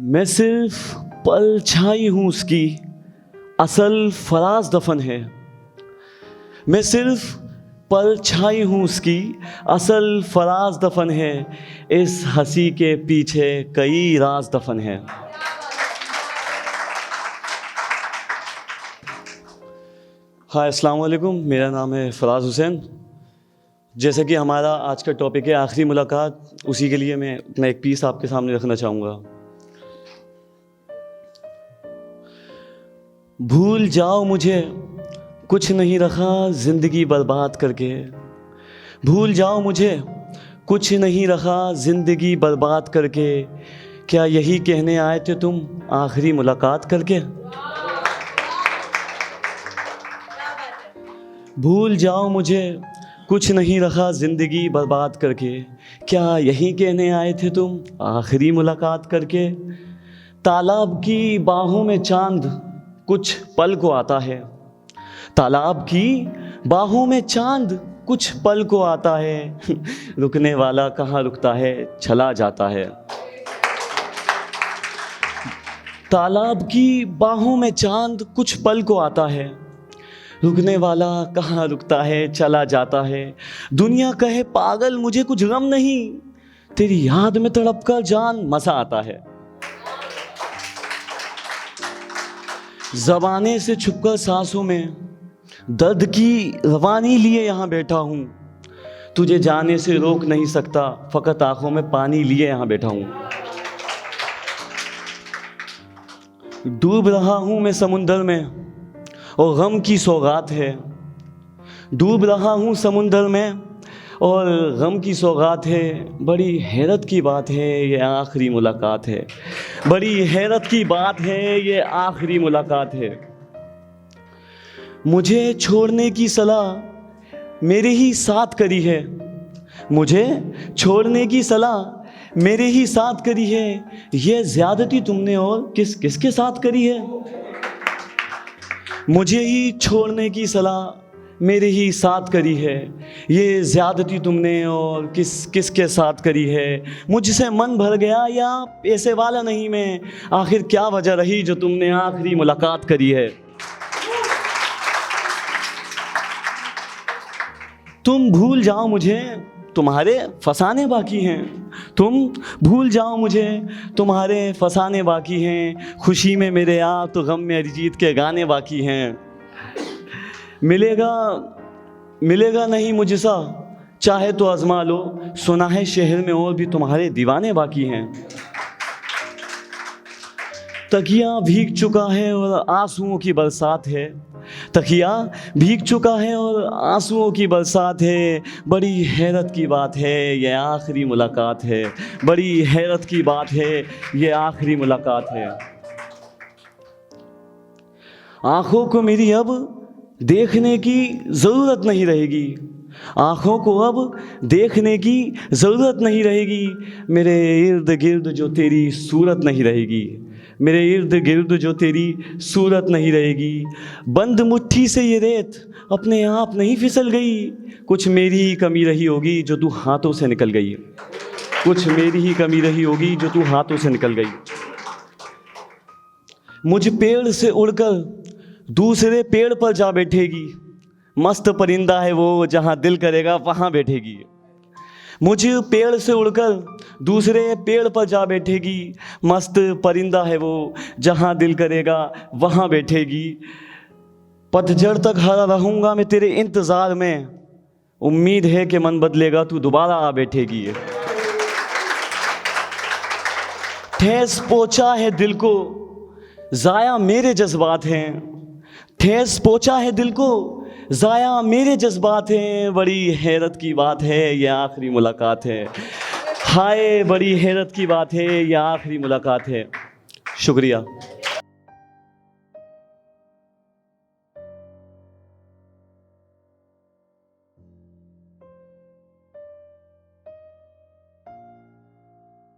मैं सिर्फ पल छाई हूँ उसकी, असल फराज दफन है। मैं सिर्फ पल छाई हूँ उसकी, असल फराज दफन है। इस हंसी के पीछे कई राज दफन है। हाय, अस्सलाम वालेकुम। मेरा नाम है फराज हुसैन। जैसे कि हमारा आज का टॉपिक है आखिरी मुलाकात, उसी के लिए मैं अपना एक पीस आपके सामने रखना चाहूँगा। भूल जाओ मुझे, कुछ नहीं रखा ज़िंदगी बर्बाद करके। भूल जाओ मुझे, कुछ नहीं रखा ज़िंदगी बर्बाद करके। क्या यही कहने आए थे तुम आखिरी मुलाकात करके? भूल जाओ मुझे, कुछ नहीं रखा ज़िंदगी बर्बाद करके। क्या यही कहने आए थे तुम आखिरी मुलाकात करके? तालाब की बाहों में चांद कुछ पल को आता है। तालाब की बाहों में चांद कुछ पल को आता है। रुकने वाला कहाँ रुकता है, चला जाता है। तालाब की बाहों में चांद कुछ पल को आता है। रुकने वाला कहाँ रुकता है, चला जाता है। दुनिया कहे पागल मुझे कुछ गम नहीं, तेरी याद में तड़प कर जान मजा आता है। ज़बाने से छुपकर सांसों में दर्द की रवानी लिए यहाँ बैठा हूँ। तुझे जाने से रोक नहीं सकता, फ़कत आंखों में पानी लिए यहाँ बैठा हूँ। डूब रहा हूँ मैं समुंदर में और गम की सौगात है। डूब रहा हूँ समुंदर में और गम की सौगात है। बड़ी हैरत की बात है ये आखिरी मुलाकात है। बड़ी हैरत की बात है ये आखिरी मुलाकात है। मुझे छोड़ने की सलाह मेरे ही साथ करी है। मुझे छोड़ने की सलाह मेरे ही साथ करी है। ये ज़्यादती तुमने और किसके साथ करी है? मुझे ही छोड़ने की सलाह मेरे ही साथ करी है। ये ज़्यादती तुमने और किसके साथ करी है? मुझसे मन भर गया या पैसे वाला नहीं मैं, आखिर क्या वजह रही जो तुमने आखिरी मुलाकात करी है? तुम भूल जाओ मुझे, तुम्हारे फसाने बाकी हैं। तुम भूल जाओ मुझे, तुम्हारे फसाने बाकी हैं। खुशी में मेरे आप तो गम में अरिजीत के गाने बाकी हैं। मिलेगा नहीं मुझसा, चाहे तो आजमा लो। सुना है शहर में और भी तुम्हारे दीवाने बाकी हैं। तकिया भीग चुका है और आंसुओं की बरसात है। तकिया भीग चुका है और आंसुओं की बरसात है। बड़ी हैरत की बात है ये आखिरी मुलाकात है। बड़ी हैरत की बात है ये आखिरी मुलाकात है। आंखों को मेरी अब देखने की ज़रूरत नहीं रहेगी। आँखों को अब देखने की ज़रूरत नहीं रहेगी। मेरे इर्द गिर्द जो तेरी सूरत नहीं रहेगी। मेरे इर्द गिर्द जो तेरी सूरत नहीं रहेगी। बंद मुट्ठी से ये रेत अपने आप नहीं फिसल गई। कुछ मेरी ही कमी रही होगी जो तू हाथों से निकल गई। कुछ मेरी ही कमी रही होगी जो तू हाथों से निकल गई। मुझ पेड़ से उड़कर दूसरे पेड़ पर जा बैठेगी। मस्त परिंदा है वो, जहाँ दिल करेगा वहाँ बैठेगी। मुझ पेड़ से उड़कर दूसरे पेड़ पर जा बैठेगी। मस्त परिंदा है वो, जहाँ दिल करेगा वहाँ बैठेगी। पतझड़ तक खड़ा रहूँगा मैं तेरे इंतज़ार में। उम्मीद है कि मन बदलेगा, तू दोबारा आ बैठेगी। ठेस पहुँचा है दिल को, ज़ाया मेरे जज्बात हैं। ठेस पहुँचा है दिल को, ज़ाया मेरे जज्बात हैं। बड़ी हैरत की बात है ये आखिरी मुलाकात है। हाय, बड़ी हैरत की बात है ये आखिरी मुलाकात है। शुक्रिया।